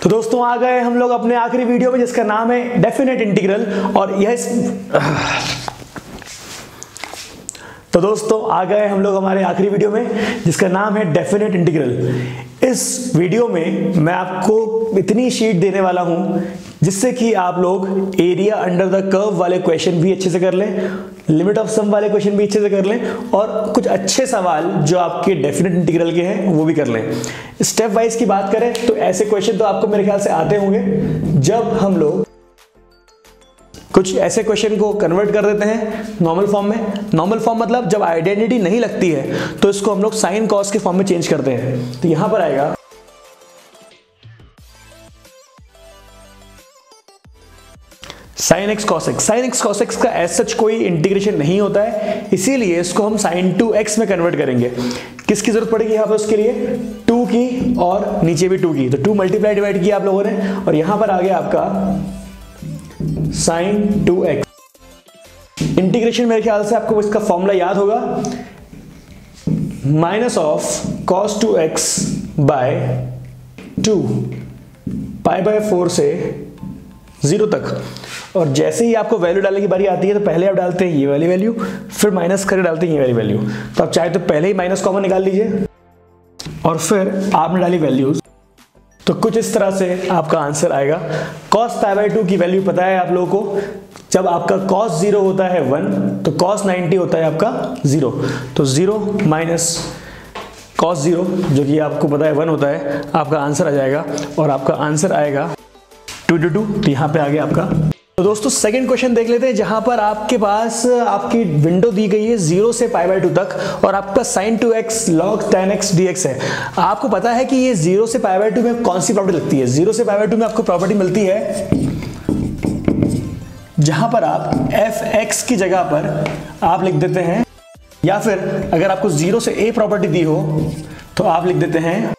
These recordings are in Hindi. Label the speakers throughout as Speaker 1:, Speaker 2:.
Speaker 1: तो दोस्तों आ गए हम लोग अपने आखिरी वीडियो में जिसका नाम है डेफिनेट इंटीग्रल। और यह तो दोस्तों आ गए हम लोग हमारे आखिरी वीडियो में जिसका नाम है डेफिनेट इंटीग्रल। इस वीडियो में मैं आपको इतनी शीट देने वाला हूं जिससे कि आप लोग एरिया अंडर द कर्व वाले क्वेश्चन भी अच्छे से कर लें, लिमिट ऑफ सम वाले क्वेश्चन भी अच्छे से कर लें और कुछ अच्छे सवाल जो आपके डेफिनेट इंटीग्रल के हैं वो भी कर लें। स्टेप वाइज की बात करें तो ऐसे क्वेश्चन तो आपको मेरे ख्याल से आते होंगे जब हम लोग कुछ ऐसे क्वेश्चन को कन्वर्ट कर देते हैं नॉर्मल फॉर्म में। नॉर्मल फॉर्म मतलब जब आइडेंटिटी नहीं लगती है तो इसको हम लोग साइन कॉस के फॉर्म में चेंज करते हैं। तो यहां पर आएगा sine x cos x. Sine x cos x का एज सच कोई इंटीग्रेशन नहीं होता है, इसीलिए इसको हम साइन 2x में कन्वर्ट करेंगे। किसकी जरूरत पड़ेगी यहाँ पर उसके लिए? 2 की और नीचे भी 2 की। तो 2 मल्टीप्लाई डिवाइड किया आप लोगों ने और यहां पर आ गया आपका साइन 2x। इंटीग्रेशन मेरे ख्याल से आपको इसका फॉर्मूला याद होगा, minus of cos 2x by 2 pi by 4 से 0 तक। और जैसे ही आपको वैल्यू डालने की बारी आती है तो पहले आप डालते हैं ये वाली वैल्यू, फिर माइनस करके डालते हैं ये वाली वैल्यू। तो आप चाहे तो पहले ही माइनस कॉमन निकाल लीजिए और फिर आपने डाली वैल्यूज। तो कुछ इस तरह से आपका आंसर आएगा। cos पाई बाय 2 की वैल्यू पता है आप लोगों को, जब आपका cos 0 होता है 1 तो cos 90 होता है आपका 0। तो 0 माइनस cos 0 जो कि आपको पता है 1 होता है, आपका आंसर आ जाएगा और आपका आंसर आएगा 2 to 2। तो यहाँ पे आ गया आपका। तो दोस्तों सेकंड क्वेश्चन देख लेते हैं जहां पर आपके पास आपकी विंडो दी गई है 0 से पाई बाय 2 तक और आपका sin 2x log tan x dx है। आपको पता है कि ये 0 से पाई बाय 2 में कौन सी प्रॉपर्टी लगती है? 0 से पाई बाय 2 में आपको प्रॉपर्टी मिलती है जहां पर आप fx की जगह पर आप लिख देते हैं, या फिर अगर आपको 0 से a प्रॉपर्टी दी हो तो आप लिख देते हैं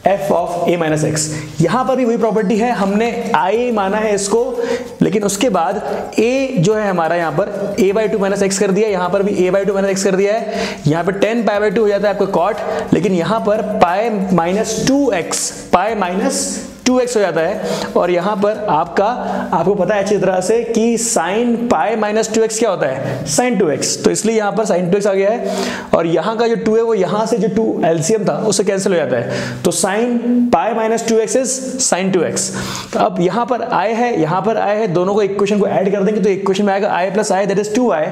Speaker 1: f of a minus x. यहां पर भी वही प्रॉपर्टी है, हमने i माना है इसको, लेकिन उसके बाद a जो है हमारा यहां पर a बाई 2 माइनस एक्स कर दिया, यहां पर भी a बाई 2 माइनस एक्स कर दिया है। यहां पर 10 पाई बाई 2 हो जाता है आपका कॉट, लेकिन यहां पर pi minus 2x, pi minus 2x हो जाता है। और यहां पर आपको पता है अच्छी तरह से कि साइन पाई माइनस 2x क्या होता है? Sign 2x। तो इसलिए यहां पर साइन 2x आ गया है और यहां का जो 2 है वो यहां से जो 2 एलसीएम था उससे कैंसिल हो जाता है। तो sine pi minus 2x is sine 2x। तो अब यहां पर i है, यहां पर i है, दोनों को इक्वेशन को ऐड कर देंगे तो इक्वेशन में आएगा i plus i that is 2i।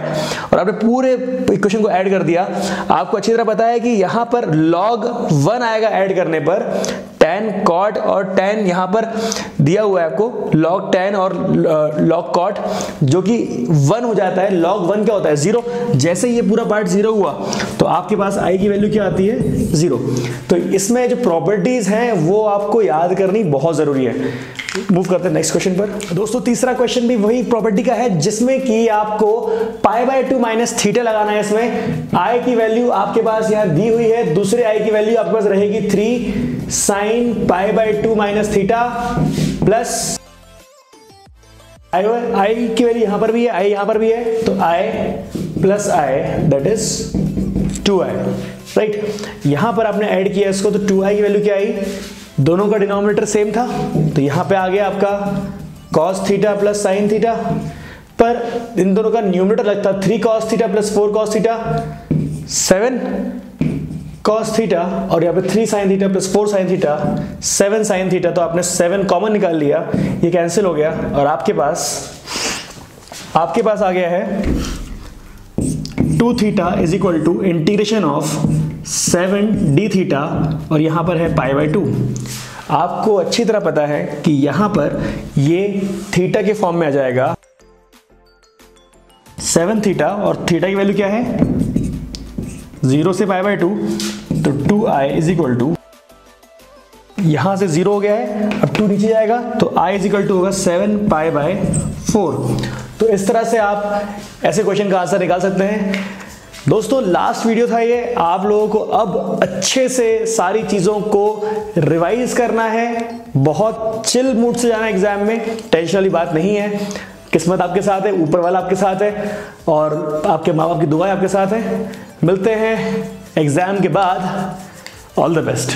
Speaker 1: और आपने पूरे इक्वेशन को ऐड कर दिया। आपको अच्छी तरह पता है कि यहां पर log 1 आएगा ऐड करने पर, tan cot और tan यहां पर दिया हुआ है आपको log tan और log cot जो कि 1 हो जाता है। log 1 क्या होता है? 0। जैसे ये पूरा पार्ट 0 हुआ तो आपके पास i की वैल्यू क्या आती है? 0। तो इसमें जो प्रॉपर्टीज हैं वो आपको याद करनी बहुत जरूरी है। मूव करते हैं नेक्स्ट क्वेश्चन पर। दोस्तों तीसरा क्वेश्चन भी वही प्रॉपर्टी का है जिसमें कि आपको पाई बाय 2 माइनस थीटा लगाना है। इसमें i की वैल्यू आपके पास यहां दी हुई है, दूसरे i की वैल्यू आपके पास रहेगी 3 sine pi by 2 minus theta plus i की वैल्यू यहां पर भी है, i यहां पर भी है, तो i plus i that is 2i, right. यहां पर आपने ऐड किया इसको तो 2i की वैल्यू क्या आई? दोनों का डिनोमिनेटर सेम था तो यहां पे आ गया आपका cos theta plus sine theta, पर इन दोनों का न्यूमरेटर लगता 3 cos theta plus 4 cos theta 7 cos theta, और यहाँ पे 3 sin theta plus 4 sin theta 7 sin theta. तो आपने 7 कॉमन निकाल लिया, ये कैंसिल हो गया और आपके पास आ गया है 2 theta is equal to integration of 7 d theta और यहां पर है पाई बाय 2। आपको अच्छी तरह पता है कि यहां पर ये थीटा के फॉर्म में आ जाएगा 7 थीटा और थीटा की वैल्यू क्या है? 0 से पाई बाय 2 तो 2i इज इक्वल टू, यहां से 0 हो गया है, अब 2 नीचे जाएगा तो i इज इक्वल टू होगा 7 पाई बाय 4। तो इस तरह से आप ऐसे क्वेश्चन का आंसर निकाल सकते हैं। दोस्तों लास्ट वीडियो था ये, आप लोगों को अब अच्छे से सारी चीजों को रिवाइज करना है, बहुत चिल मूड से जाना एग्जाम में, टेंशन वाली बात नहीं है। किस्मत आपके साथ है, ऊपर वाला आपके साथ है और आपके माँ बाप की दुआएं आपके साथ है। मिलते हैं एग्जाम के बाद, ऑल द बेस्ट।